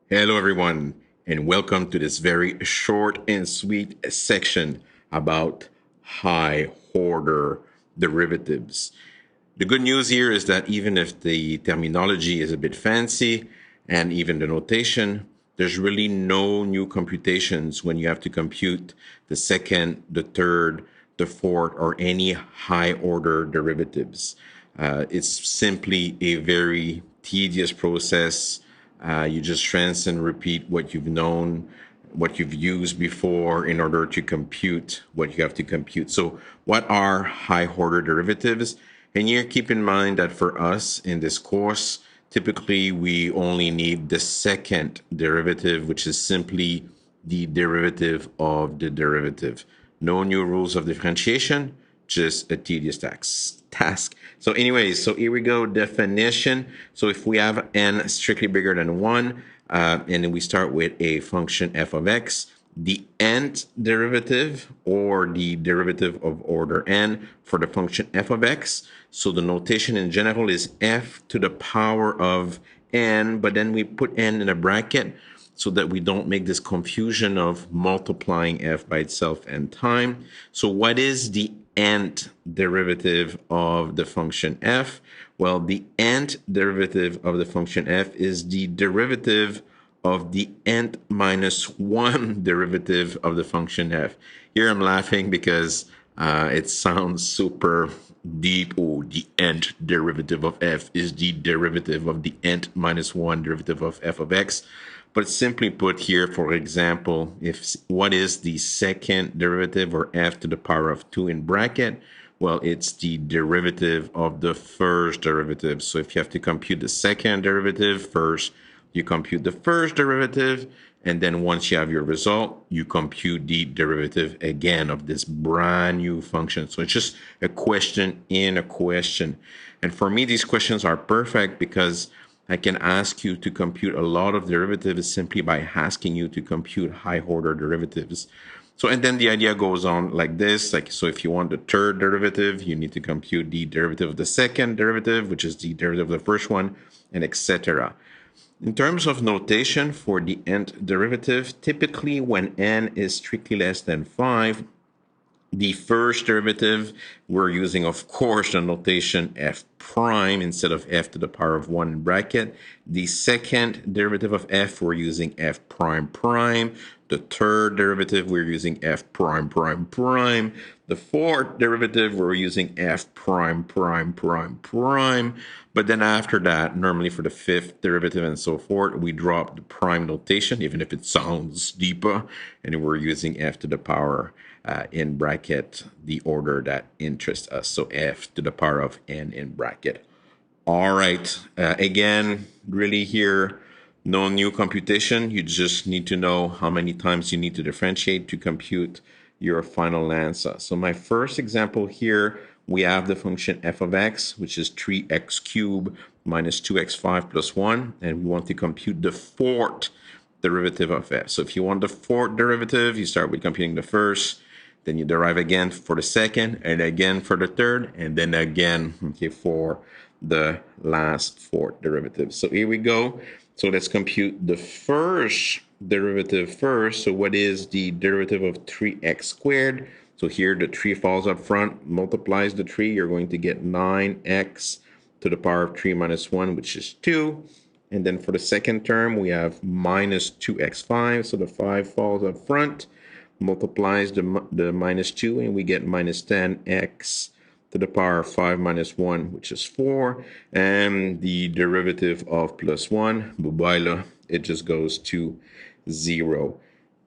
Hello, everyone, and welcome to this very short and sweet section about high order derivatives. The good news here is that even if the terminology is a bit fancy and even the notation, there's really no new computations when you have to compute the second, the third, the fourth, or any high order derivatives. It's simply a very tedious process. You just rinse and repeat what you've known, what you've used before in order to compute what you have to compute. So, what are high order derivatives? And here, keep in mind that for us in this course, typically we only need the second derivative, which is simply the derivative of the derivative. No new rules of differentiation, just a tedious task. So anyways, so here we go, definition. So if we have n strictly bigger than 1, and then we start with a function f of x, the nth derivative or the derivative of order n for the function f of x. So the notation in general is f to the power of n, but then we put n in a bracket so that we don't make this confusion of multiplying f by itself n time. So what is the nth derivative of the function f? Well, the nth derivative of the function f is the derivative of the nth minus 1 derivative of the function f. Here I'm laughing because it sounds super deep. Oh, the nth derivative of f is the derivative of the nth minus 1 derivative of f of x. But simply put here, for example, if what is the second derivative or f to the power of 2 in bracket? Well, it's the derivative of the first derivative. So if you have to compute the second derivative first, you compute the first derivative, and then once you have your result, you compute the derivative again of this brand new function. So it's just a question in a question. And for me, these questions are perfect because I can ask you to compute a lot of derivatives simply by asking you to compute high order derivatives. So, and then the idea goes on like this, like, so if you want the third derivative, you need to compute the derivative of the second derivative, which is the derivative of the first one, and etc. In terms of notation for the nth derivative, typically when n is strictly less than 5, the first derivative, we're using, of course, the notation f prime instead of f to the power of 1 in bracket. The second derivative of f, we're using f prime prime. The third derivative, we're using f prime prime prime. The fourth derivative, we're using f prime prime prime prime. But then after that, normally for the fifth derivative and so forth, we drop the prime notation, even if it sounds deeper, and we're using f to the power in bracket the order that interests us. So f to the power of n in bracket. All right. Again, really here, no new computation. You just need to know how many times you need to differentiate to compute your final answer. So my first example here, we have the function f of x, which is 3x cubed minus 2x5 plus 1. And we want to compute the fourth derivative of f. So if you want the fourth derivative, you start with computing the first, then you derive again for the second, and again for the third, and then again, okay, for the last fourth derivative. So here we go. So let's compute the first derivative first. So what is the derivative of 3x squared? So here the 3 falls up front, multiplies the 3. You're going to get 9x to the power of 3 minus 1, which is 2. And then for the second term, we have minus 2x5. So the 5 falls up front, multiplies the minus 2, and we get minus 10x to the power of 5 minus 1, which is 4. And the derivative of plus 1, bubaila, it just goes to 0.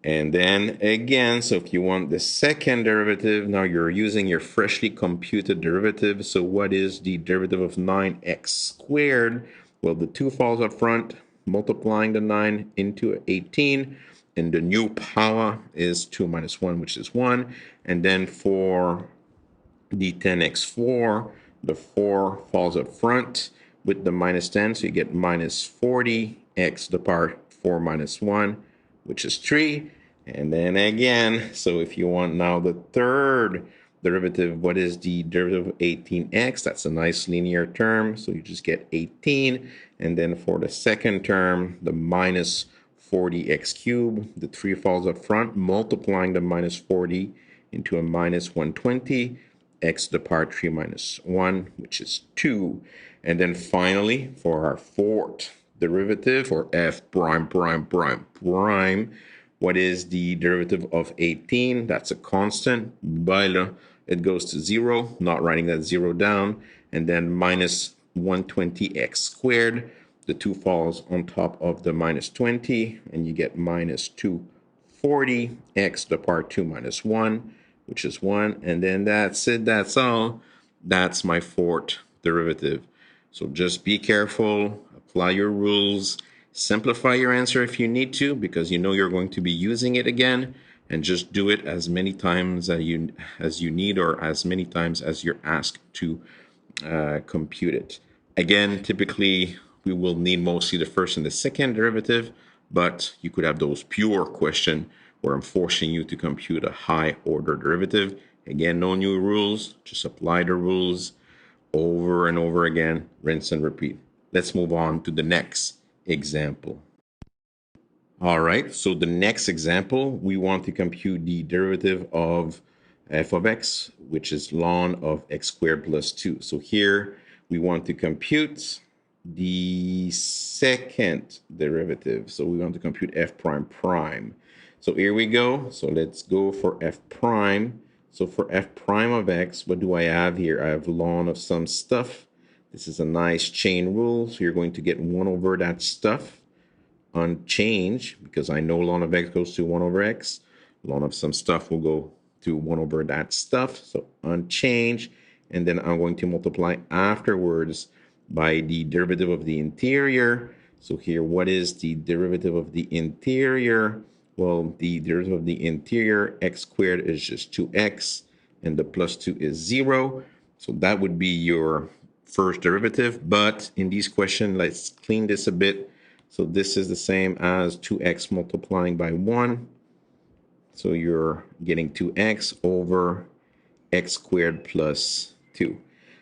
And then again, so if you want the second derivative, now you're using your freshly computed derivative. So what is the derivative of 9x squared? Well, the 2 falls up front, multiplying the 9 into 18. And the new power is 2 minus 1, which is 1. And then for the 10x4, the 4 falls up front with the minus 10. So you get minus 40x to the power 4 minus 1, which is 3. And then again, so if you want now the third derivative, what is the derivative of 18x? That's a nice linear term. So you just get 18. And then for the second term, the minus 40x cubed. The 3 falls up front, multiplying the minus 40 into a minus 120, x to the power 3 minus 1, which is 2. And then finally, for our fourth derivative, or f prime prime prime prime, what is the derivative of 18? That's a constant. But it goes to 0, not writing that 0 down. And then minus 120x squared. The 2 falls on top of the minus 20, and you get minus 240 x to the power 2 minus 1, which is 1. And then that's it. That's all. That's my fourth derivative. So just be careful, apply your rules, simplify your answer if you need to, because you know you're going to be using it again, and just do it as many times as you need, or as many times as you're asked to compute it. Again, typically we will need mostly the first and the second derivative, but you could have those pure questions where I'm forcing you to compute a high order derivative. Again, no new rules, just apply the rules over and over again, rinse and repeat. Let's move on to the next example. All right, so the next example, we want to compute the derivative of f of x, which is ln of x squared plus 2. So here we want to compute the second derivative. So we want to compute f prime prime. So here we go. So let's go for f prime. So for f prime of x, what do I have here? I have ln of some stuff. This is a nice chain rule. So you're going to get 1 over that stuff on change, because I know ln of x goes to 1 over x. Ln of some stuff will go to 1 over that stuff. So on change, and then I'm going to multiply afterwards by the derivative of the interior. So here, what is the derivative of the interior? Well, the derivative of the interior, x squared, is just 2x, and the plus 2 is 0. So that would be your first derivative. But in these questions, let's clean this a bit. So this is the same as 2x multiplying by 1. So you're getting 2x over x squared plus 2.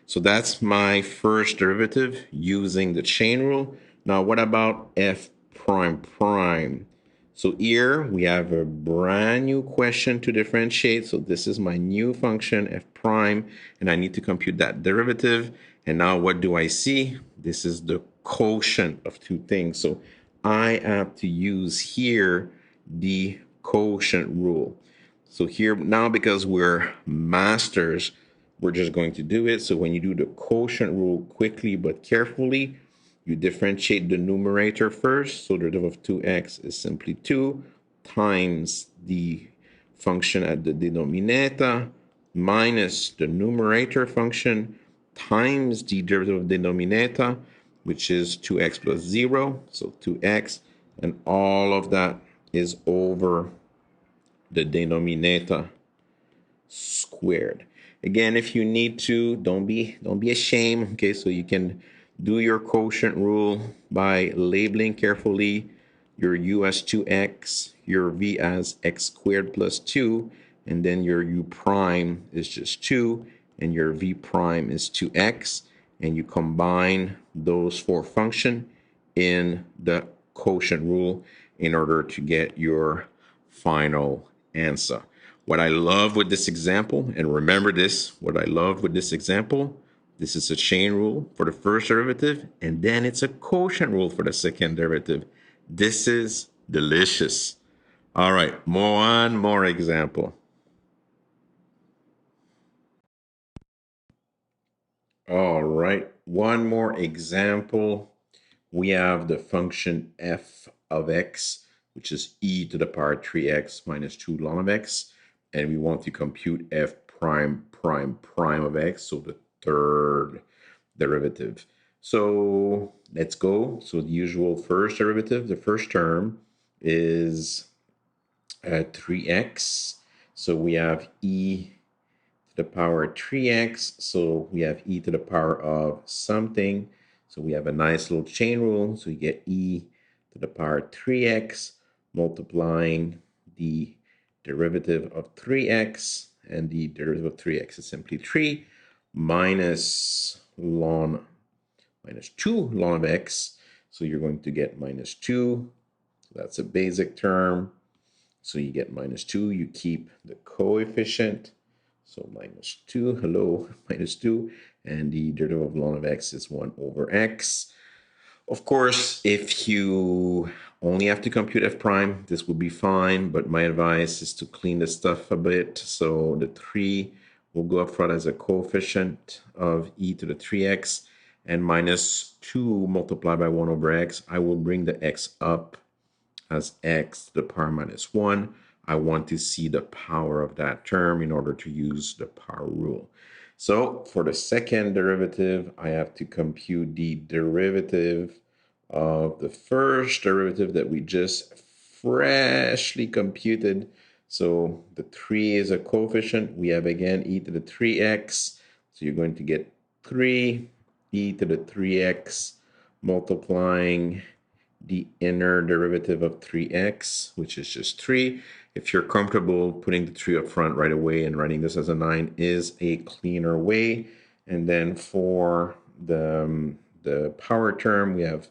So that's my first derivative using the chain rule. Now, what about f prime prime? So here we have a brand new question to differentiate. So this is my new function, f prime, and I need to compute that derivative. And now what do I see? This is the quotient of two things. So I have to use here the quotient rule. So here now, because we're masters, we're just going to do it. So when you do the quotient rule quickly but carefully, you differentiate the numerator first. So the derivative of 2x is simply 2 times the function at the denominator minus the numerator function times the derivative of the denominator, which is 2x plus 0, so 2x, and all of that is over the denominator squared. Again, if you need to, don't be ashamed. Okay, so you can do your quotient rule by labeling carefully your u as 2x, your v as x squared plus 2, and then your u prime is just 2, and your v prime is 2x, and you combine those four functions in the quotient rule in order to get your final answer. What I love with this example, and remember this, what I love with this example, this is a chain rule for the first derivative, and then it's a quotient rule for the second derivative. This is delicious. All right, one more example. All right, one more example. We have the function f of x, which is e to the power 3x minus 2 ln of x, and we want to compute f prime prime prime of x, so the third derivative. So let's go. So the usual first derivative, the first term is 3x. So we have e to the power 3x. So we have e to the power of something. So we have a nice little chain rule. So you get e to the power 3x multiplying the derivative of 3x. And the derivative of 3x is simply 3 minus 2 ln of x. So you're going to get minus 2 So that's a basic term. So you get minus 2. You keep the coefficient. So minus 2, hello, minus 2. And the derivative of ln of x is 1 over x. Of course, if you only have to compute f prime, this will be fine. But my advice is to clean this stuff a bit. So the 3 will go up front as a coefficient of e to the 3x. And minus 2 multiplied by 1 over x. I will bring the x up as x to the power minus 1. I want to see the power of that term in order to use the power rule. So for the second derivative, I have to compute the derivative of the first derivative that we just freshly computed. So the 3 is a coefficient. We have again e to the 3x. So you're going to get 3 e to the 3x multiplying the inner derivative of 3x, which is just 3. If you're comfortable putting the 3 up front right away and writing this as a 9 is a cleaner way. And then for the power term, we have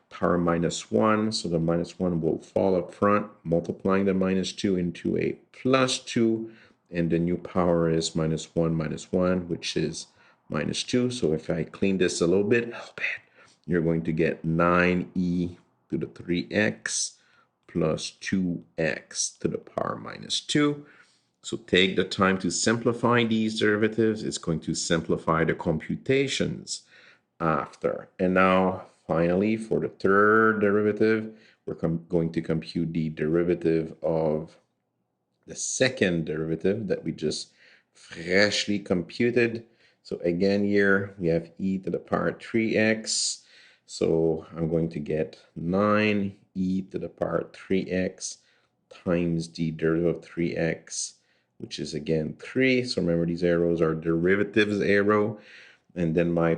power minus 1. So the minus 1 will fall up front, multiplying the minus 2 into a plus 2. And the new power is minus 1, which is minus 2. So if I clean this a little bit, you're going to get 9e to the 3x plus 2x to the power minus 2. So take the time to simplify these derivatives. It's going to simplify the computations after. And now, finally, for the third derivative, we're going to compute the derivative of the second derivative that we just freshly computed. So again, here we have e to the power 3x. So I'm going to get 9e to the power 3x times the derivative of 3x, which is again 3. So remember, these arrows are derivatives arrow. And then my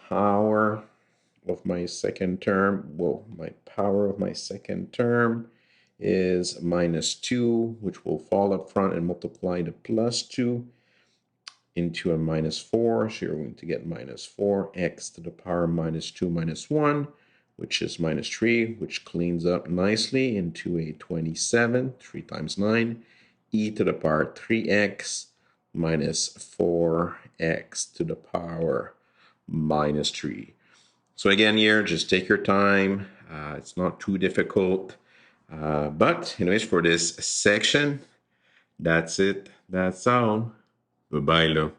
power of my second term, is minus 2, which will fall up front and multiply the plus 2 into a minus 4. So you're going to get minus 4x to the power minus 2 minus 1, which is minus 3, which cleans up nicely into a 27. 3 times 9, e to the power 3x minus 4x to the power minus 3. So again here, just take your time. It's not too difficult. But anyways, for this section, that's it. That's all. Bye-bye,